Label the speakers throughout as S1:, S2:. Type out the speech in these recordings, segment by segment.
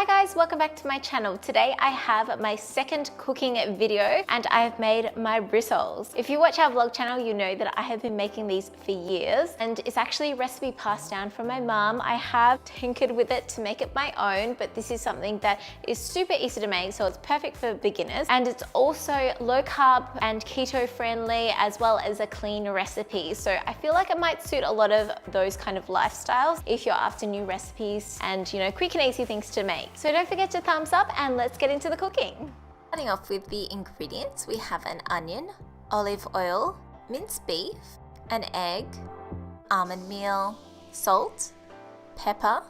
S1: guys, welcome back to my channel. Today I have my second cooking video and I've made my rissoles. If you watch our vlog channel, you know that I have been making these for years and it's actually a recipe passed down from my mum. I have tinkered with it to make it my own, but this is something that is super easy to make, so it's perfect for beginners. And it's also low carb and keto friendly, as well as a clean recipe. So I feel like it might suit a lot of those kind of lifestyles if you're after new recipes and, you know, quick and easy things to make. So don't forget to thumbs up and let's get into the cooking. Starting off with the ingredients, we have an onion, olive oil, minced beef, an egg, almond meal, salt, pepper,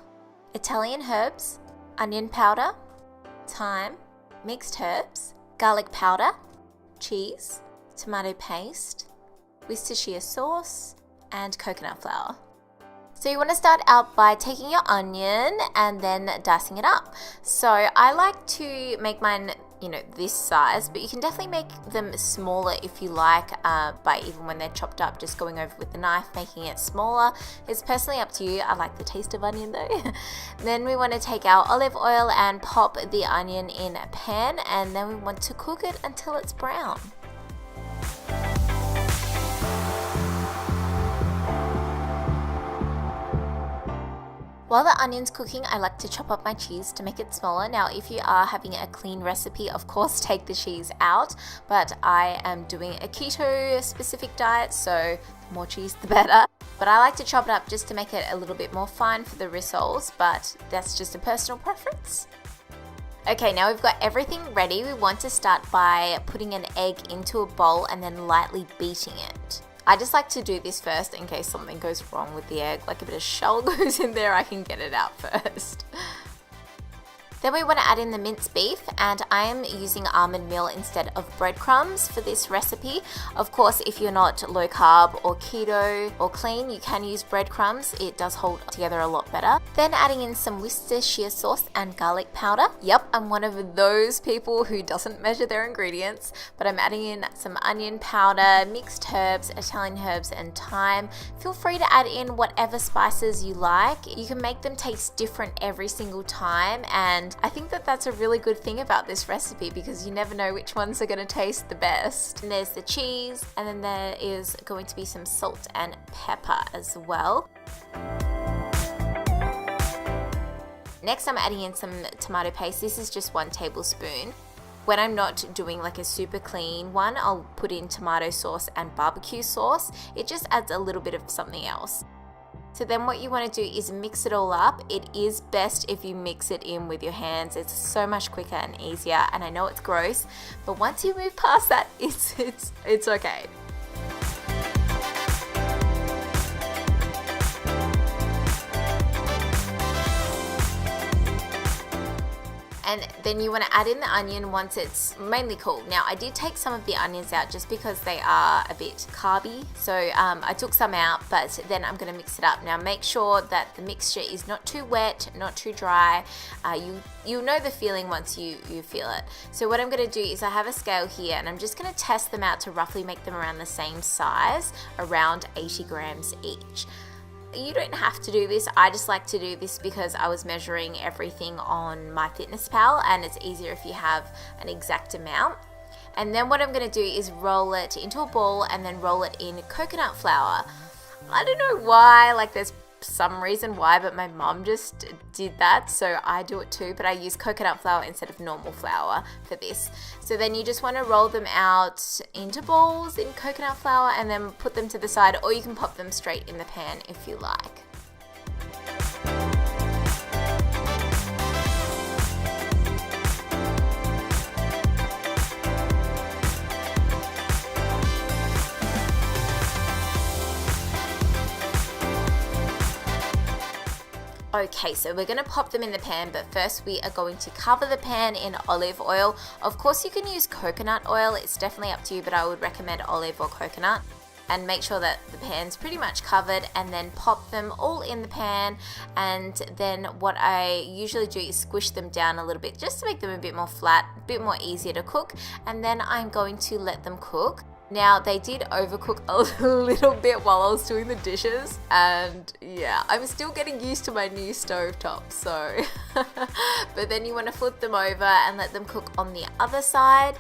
S1: Italian herbs, onion powder, thyme, mixed herbs, garlic powder, cheese, tomato paste, Worcestershire sauce, and coconut flour. So you want to start out by taking your onion and then dicing it up. So I like to make mine, you know, this size, but you can definitely make them smaller if you like, by even when they're chopped up, just going over with the knife, making it smaller. It's personally up to you. I like the taste of onion though. Then we want to take our olive oil and pop the onion in a pan, and then we want to cook it until it's brown. While the onion's cooking, I like to chop up my cheese to make it smaller. Now, if you are having a clean recipe, of course, take the cheese out, but I am doing a keto specific diet, so the more cheese, the better. But I like to chop it up just to make it a little bit more fine for the rissoles, but that's just a personal preference. Okay, now we've got everything ready. We want to start by putting an egg into a bowl and then lightly beating it. I just like to do this first in case something goes wrong with the egg, like a bit of shell goes in there, I can get it out first. Then we want to add in the minced beef, and I am using almond meal instead of breadcrumbs for this recipe. Of course, if you're not low carb or keto or clean, you can use breadcrumbs. It does hold together a lot better. Then adding in some Worcestershire sauce and garlic powder. Yep, I'm one of those people who doesn't measure their ingredients, but I'm adding in some onion powder, mixed herbs, Italian herbs, and thyme. Feel free to add in whatever spices you like. You can make them taste different every single time, and I think that that's a really good thing about this recipe because you never know which ones are going to taste the best. And there's the cheese, and then there is going to be some salt and pepper as well. Next, I'm adding in some tomato paste. This is just 1 tablespoon. When I'm not doing like a super clean one, I'll put in tomato sauce and barbecue sauce. It just adds a little bit of something else. So then what you want to do is mix it all up. It is best if you mix it in with your hands. It's so much quicker and easier, and I know it's gross, but once you move past that, it's okay. And then you want to add in the onion once it's mainly cooled. Now, I did take some of the onions out just because they are a bit carby. So I took some out, but then I'm going to mix it up. Now, make sure that the mixture is not too wet, not too dry. You'll know the feeling once you feel it. So what I'm going to do is I have a scale here, and I'm just going to test them out to roughly make them around the same size, around 80 grams each. You don't have to do this. I just like to do this because I was measuring everything on MyFitnessPal, and it's easier if you have an exact amount. And then what I'm going to do is roll it into a ball and then roll it in coconut flour. I don't know why, like there's some reason why, but my mom just did that, so I do it too, but I use coconut flour instead of normal flour for this. So then you just want to roll them out into balls in coconut flour and then put them to the side, or you can pop them straight in the pan if you like. Okay, so we're going to pop them in the pan, but first we are going to cover the pan in olive oil. Of course, you can use coconut oil. It's definitely up to you, but I would recommend olive or coconut. And make sure that the pan's pretty much covered, and then pop them all in the pan. And then what I usually do is squish them down a little bit just to make them a bit more flat, a bit more easier to cook. And then I'm going to let them cook. Now, they did overcook a little bit while I was doing the dishes, and yeah, I'm still getting used to my new stovetop, so. But then you want to flip them over and let them cook on the other side.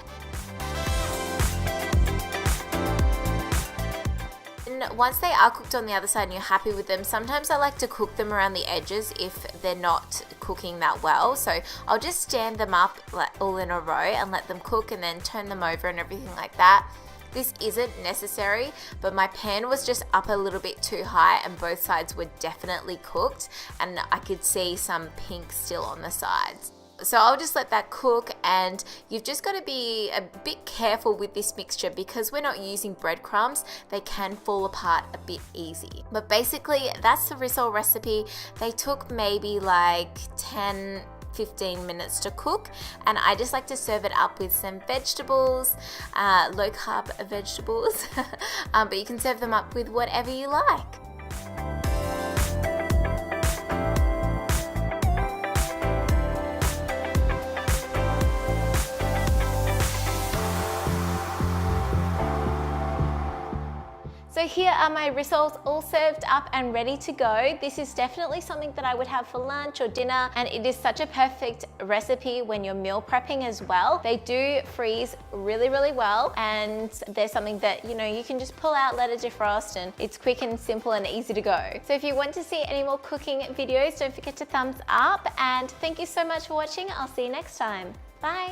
S1: And once they are cooked on the other side and you're happy with them, sometimes I like to cook them around the edges if they're not cooking that well. So I'll just stand them up like all in a row and let them cook, and then turn them over and everything like that. This isn't necessary, but my pan was just up a little bit too high and both sides were definitely cooked, and I could see some pink still on the sides. So I'll just let that cook, and you've just got to be a bit careful with this mixture because we're not using breadcrumbs. They can fall apart a bit easy. But basically, that's the rissole recipe. They took maybe like 10-15 minutes to cook, and I just like to serve it up with some vegetables, low carb vegetables, but you can serve them up with whatever you like. So here are my rissoles all served up and ready to go. This is definitely something that I would have for lunch or dinner, and it is such a perfect recipe when you're meal prepping as well. They do freeze really, really well, and they're something that, you know, you can just pull out, let it defrost, and it's quick and simple and easy to go. So if you want to see any more cooking videos, don't forget to thumbs up, and thank you so much for watching. I'll see you next time. Bye.